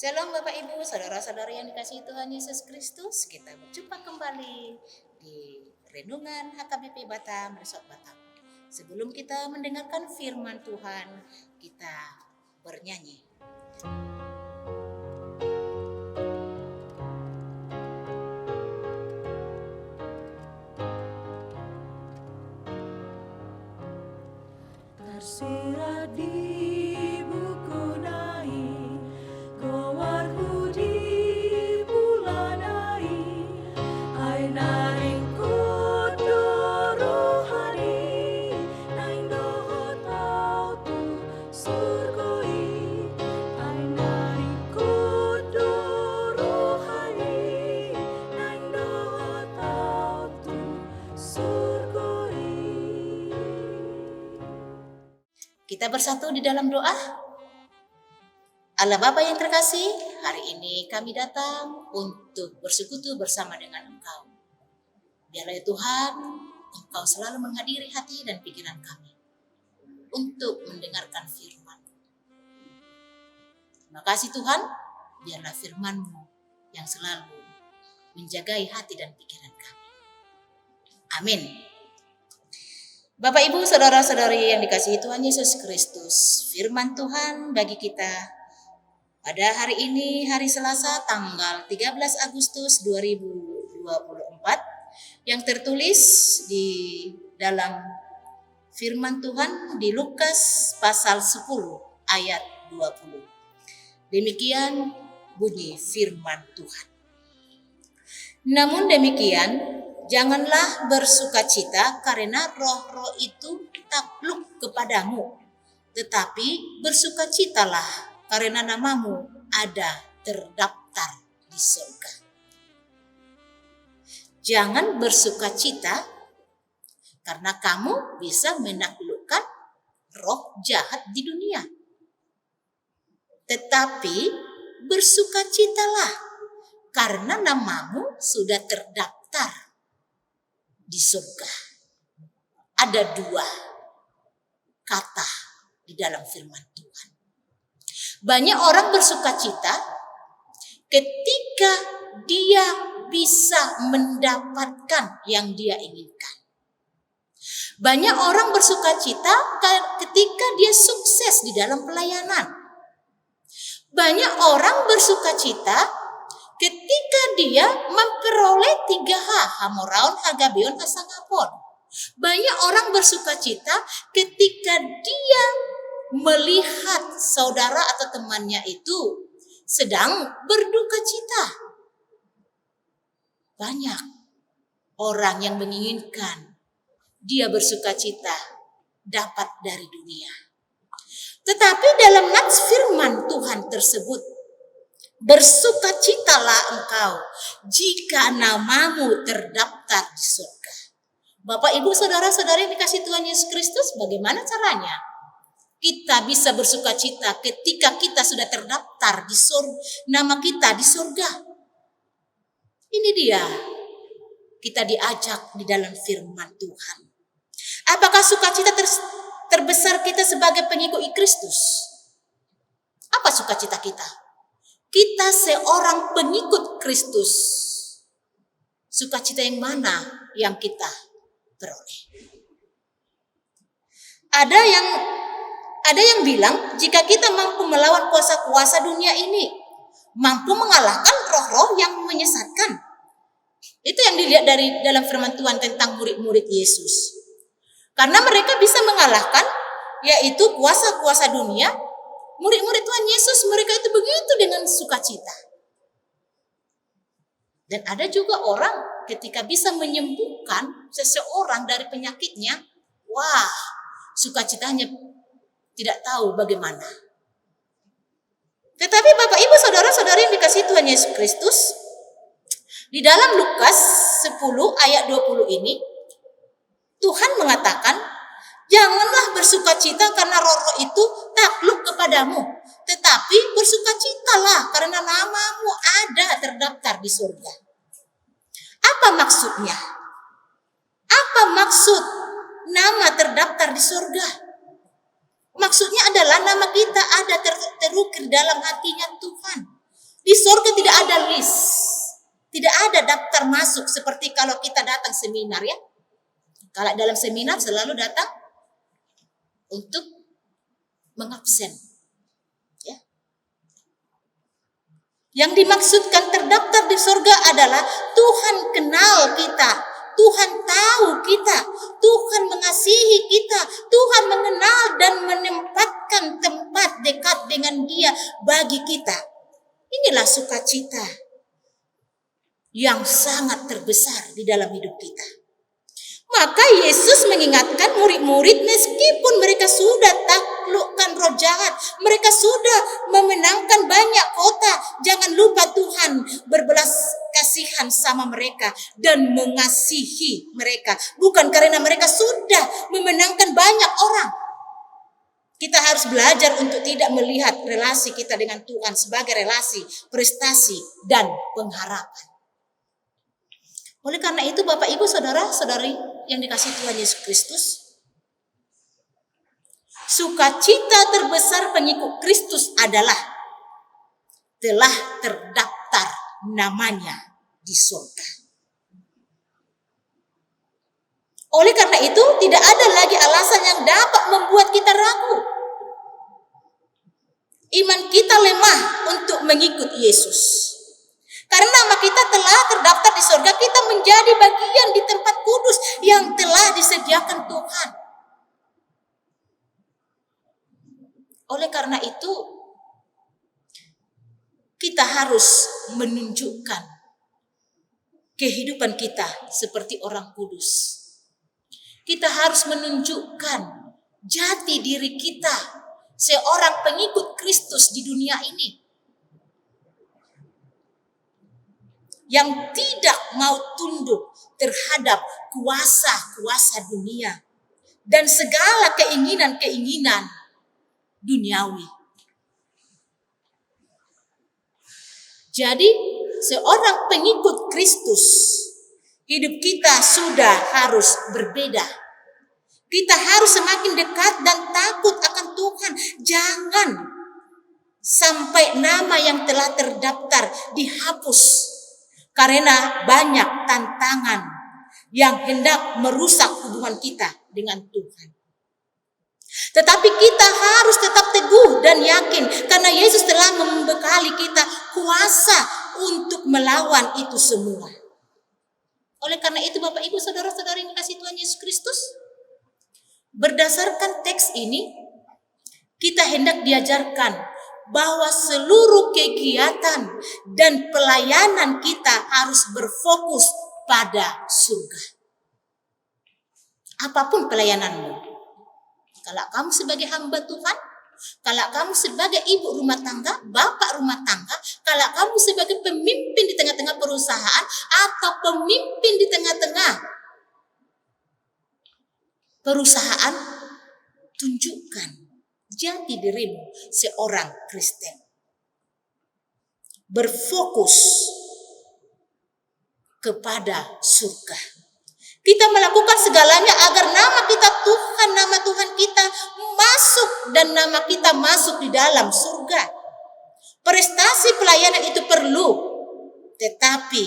Shalom Bapak Ibu, saudara-saudari yang dikasihi Tuhan Yesus Kristus. Kita berjumpa kembali di Renungan HKBP Batam, Resort Batam. Sebelum kita mendengarkan firman Tuhan, kita bernyanyi. Tersirat di buku nai, gowarku di bulan ai, ai naing kudu rohani, naing dohot tau tu surgoi, ai naing kudu rohani, naing dohot tau tu surgoi. Kita bersatu di dalam doa. Allah Bapa yang terkasih, hari ini kami datang untuk bersekutu bersama dengan Engkau. Biarlah ya Tuhan, Engkau selalu menghadiri hati dan pikiran kami untuk mendengarkan firman. Terima kasih Tuhan, biarlah firman-Mu yang selalu menjagai hati dan pikiran kami. Amin. Bapak Ibu saudara-saudari yang dikasihi Tuhan Yesus Kristus, firman Tuhan bagi kita pada hari ini, hari Selasa tanggal 13 Agustus 2024 yang tertulis di dalam firman Tuhan di Lukas pasal 10 ayat 20. Demikian bunyi firman Tuhan. Namun demikian, janganlah bersukacita karena roh-roh itu takluk kepadamu, tetapi bersukacitalah karena namamu ada terdaftar di surga. Jangan bersukacita karena kamu bisa menaklukkan roh jahat di dunia, tetapi bersukacitalah karena namamu sudah terdaftar di surga. Ada dua kata di dalam firman Tuhan. Banyak orang bersukacita ketika dia bisa mendapatkan yang dia inginkan. Banyak orang bersukacita ketika dia sukses di dalam pelayanan. Banyak orang bersukacita ketika dia memperoleh 3H, Hamoraon, Hagabeon, Hasangapon. Banyak orang bersukacita ketika dia melihat saudara atau temannya itu sedang berduka cita. Banyak orang yang menginginkan dia bersukacita dapat dari dunia. Tetapi dalam nats firman Tuhan tersebut, bersukacitalah engkau jika namamu terdaftar di surga. Bapak, Ibu, saudara-saudari yang dikasihi Tuhan Yesus Kristus, bagaimana caranya kita bisa bersukacita ketika kita sudah terdaftar di surga, nama kita di surga? Ini dia, kita diajak di dalam firman Tuhan. Apakah sukacita terbesar kita sebagai pengikut Kristus? Apa sukacita kita? Kita seorang pengikut Kristus. Sukacita yang mana yang kita peroleh? Ada yang bilang jika kita mampu melawan kuasa-kuasa dunia ini, mampu mengalahkan roh-roh yang menyesatkan. Itu yang dilihat dari dalam firman Tuhan tentang murid-murid Yesus. Karena mereka bisa mengalahkan yaitu kuasa-kuasa dunia. Murid-murid Tuhan Yesus, mereka itu begitu dengan sukacita. Dan ada juga orang ketika bisa menyembuhkan seseorang dari penyakitnya, wah, sukacitanya tidak tahu bagaimana. Tetapi Bapak, Ibu, saudara-saudari yang dikasihi Tuhan Yesus Kristus, di dalam Lukas 10 ayat 20 ini, Tuhan mengatakan, janganlah bersukacita karena roh-roh itu takluk kepadamu, tetapi bersukacitalah karena namamu ada terdaftar di surga. Apa maksudnya? Apa maksud nama terdaftar di surga? Maksudnya adalah nama kita ada terukir dalam hatinya Tuhan. Di surga tidak ada list. Tidak ada daftar masuk seperti kalau kita datang seminar ya. Kalau dalam seminar selalu datang untuk mengabsen. Ya. Yang dimaksudkan terdaftar di surga adalah Tuhan kenal kita. Tuhan tahu kita. Tuhan mengasihi kita. Tuhan mengenal dan menempatkan tempat dekat dengan Dia bagi kita. Inilah sukacita yang sangat terbesar di dalam hidup kita. Maka Yesus mengingatkan murid-murid meskipun mereka sudah taklukkan roh jahat, mereka sudah memenangkan banyak kota, jangan lupa Tuhan berbelas kasihan sama mereka dan mengasihi mereka. Bukan karena mereka sudah memenangkan banyak orang. Kita harus belajar untuk tidak melihat relasi kita dengan Tuhan sebagai relasi, prestasi, dan pengharapan. Oleh karena itu Bapak Ibu Saudara-saudari yang dikasihi Tuhan Yesus Kristus, sukacita terbesar pengikut Kristus adalah telah terdaftar namanya di surga. Oleh karena itu tidak ada lagi alasan yang dapat membuat kita ragu. Iman kita lemah untuk mengikut Yesus. Karena nama kita telah terdaftar di surga, kita menjadi bagian di tempat kudus yang telah disediakan Tuhan. Oleh karena itu, kita harus menunjukkan kehidupan kita seperti orang kudus. Kita harus menunjukkan jati diri kita seorang pengikut Kristus di dunia ini. Yang tidak mau tunduk terhadap kuasa-kuasa dunia dan segala keinginan-keinginan duniawi. Jadi, seorang pengikut Kristus, hidup kita sudah harus berbeda. Kita harus semakin dekat dan takut akan Tuhan. Jangan sampai nama yang telah terdaftar dihapus. Karena banyak tantangan yang hendak merusak hubungan kita dengan Tuhan. Tetapi kita harus tetap teguh dan yakin karena Yesus telah membekali kita kuasa untuk melawan itu semua. Oleh karena itu Bapak Ibu Saudara-saudari yang dikasihi Tuhan Yesus Kristus, berdasarkan teks ini kita hendak diajarkan bahwa seluruh kegiatan dan pelayanan kita harus berfokus pada surga. Apapun pelayananmu, kalau kamu sebagai hamba Tuhan, kalau kamu sebagai ibu rumah tangga, bapak rumah tangga, kalau kamu sebagai pemimpin di tengah-tengah perusahaan atau pemimpin di tengah-tengah perusahaan, tunjukkan jati dirimu seorang Kristen. Berfokus kepada surga. Kita melakukan segalanya agar nama kita Tuhan, nama Tuhan kita masuk dan nama kita masuk di dalam surga. Prestasi pelayanan itu perlu, tetapi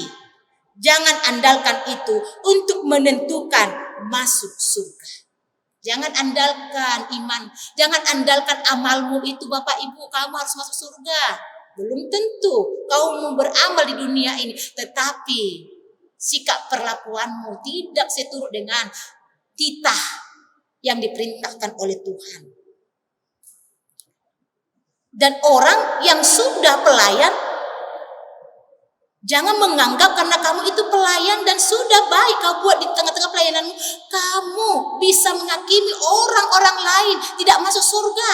jangan andalkan itu untuk menentukan masuk surga. Jangan andalkan iman, jangan andalkan amalmu itu Bapak Ibu, kamu harus masuk surga. Belum tentu kau mau beramal di dunia ini, tetapi sikap perlakuanmu tidak seturut dengan titah yang diperintahkan oleh Tuhan. Dan orang yang sudah pelayan, jangan menganggap karena kamu itu pelayan dan sudah baik kau buat di tengah-tengah pelayananmu, kamu bisa menghakimi orang-orang lain tidak masuk surga.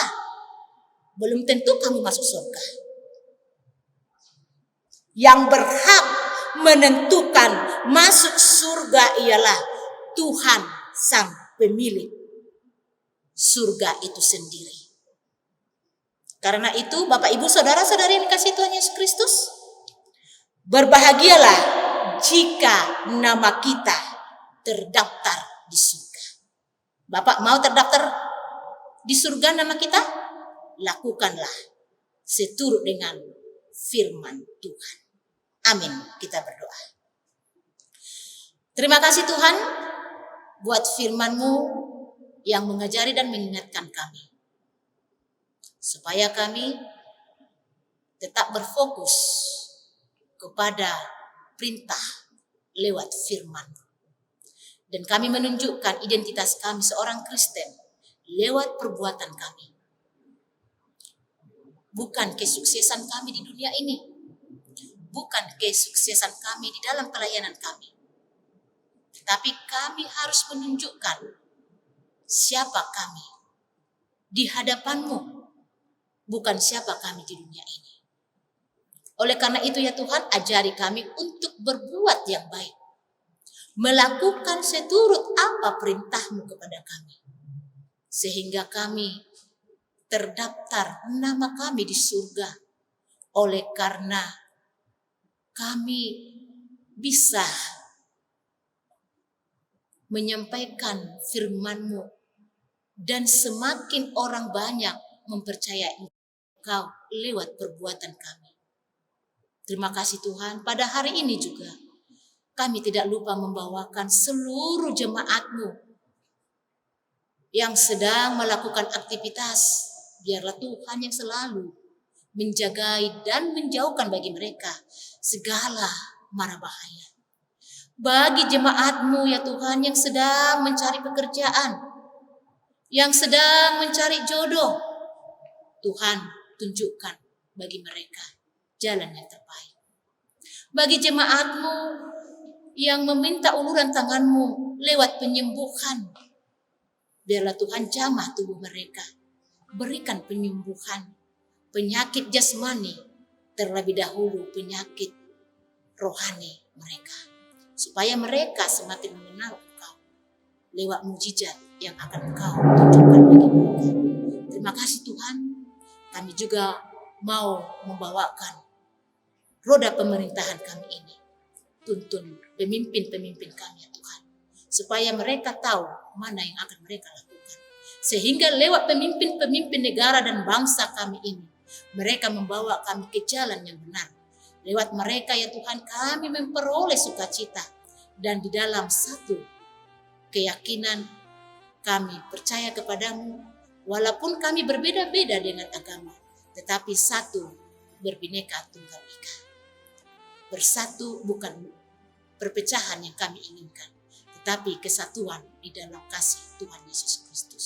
Belum tentu kamu masuk surga. Yang berhak menentukan masuk surga ialah Tuhan Sang Pemilik surga itu sendiri. Karena itu Bapak Ibu Saudara-saudari yang dikasihi Tuhan Yesus Kristus, berbahagialah jika nama kita terdaftar di surga. Bapak mau terdaftar di surga nama kita? Lakukanlah seturut dengan firman Tuhan. Amin. Kita berdoa. Terima kasih Tuhan buat firman-Mu yang mengajari dan mengingatkan kami. Supaya kami tetap berfokus kepada perintah lewat firman. Dan kami menunjukkan identitas kami seorang Kristen lewat perbuatan kami. Bukan kesuksesan kami di dunia ini. Bukan kesuksesan kami di dalam pelayanan kami. Tetapi kami harus menunjukkan siapa kami di hadapan-Mu. Bukan siapa kami di dunia ini. Oleh karena itu ya Tuhan, ajari kami untuk berbuat yang baik. Melakukan seturut apa perintah-Mu kepada kami. Sehingga kami terdaftar nama kami di surga. Oleh karena kami bisa menyampaikan firman-Mu. Dan semakin orang banyak mempercayai Engkau lewat perbuatan kami. Terima kasih Tuhan, pada hari ini juga kami tidak lupa membawakan seluruh jemaat-Mu yang sedang melakukan aktivitas. Biarlah Tuhan yang selalu menjagai dan menjauhkan bagi mereka segala mara bahaya. Bagi jemaat-Mu ya Tuhan yang sedang mencari pekerjaan, yang sedang mencari jodoh, Tuhan tunjukkan bagi mereka jalan yang terbaik. Bagi jemaat-Mu yang meminta uluran tangan-Mu lewat penyembuhan, biarlah Tuhan jamah tubuh mereka. Berikan penyembuhan penyakit jasmani, terlebih dahulu penyakit rohani mereka. Supaya mereka semakin mengenal Engkau lewat mujizat yang akan Engkau tunjukkan bagi mereka. Terima kasih Tuhan, kami juga mau membawakan roda pemerintahan kami ini. Tuntun pemimpin-pemimpin kami ya Tuhan. Supaya mereka tahu mana yang akan mereka lakukan. Sehingga lewat pemimpin-pemimpin negara dan bangsa kami ini, mereka membawa kami ke jalan yang benar. Lewat mereka ya Tuhan kami memperoleh sukacita. Dan di dalam satu keyakinan kami percaya kepadamu. Walaupun kami berbeda-beda dengan agama. Tetapi satu berbineka tunggal ika. Bersatu bukan perpecahan yang kami inginkan. Tetapi kesatuan di dalam kasih Tuhan Yesus Kristus.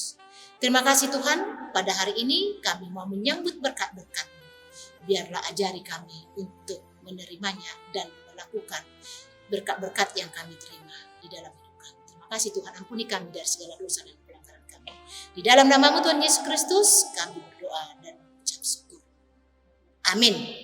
Terima kasih Tuhan, pada hari ini kami mau menyambut berkat-berkat-Mu. Biarlah ajari kami untuk menerimanya dan melakukan berkat-berkat yang kami terima di dalam hidup kami. Terima kasih Tuhan, ampuni kami dari segala dosa dan pelanggaran kami. Di dalam nama-Mu Tuhan Yesus Kristus, kami berdoa dan mengucap syukur. Amin.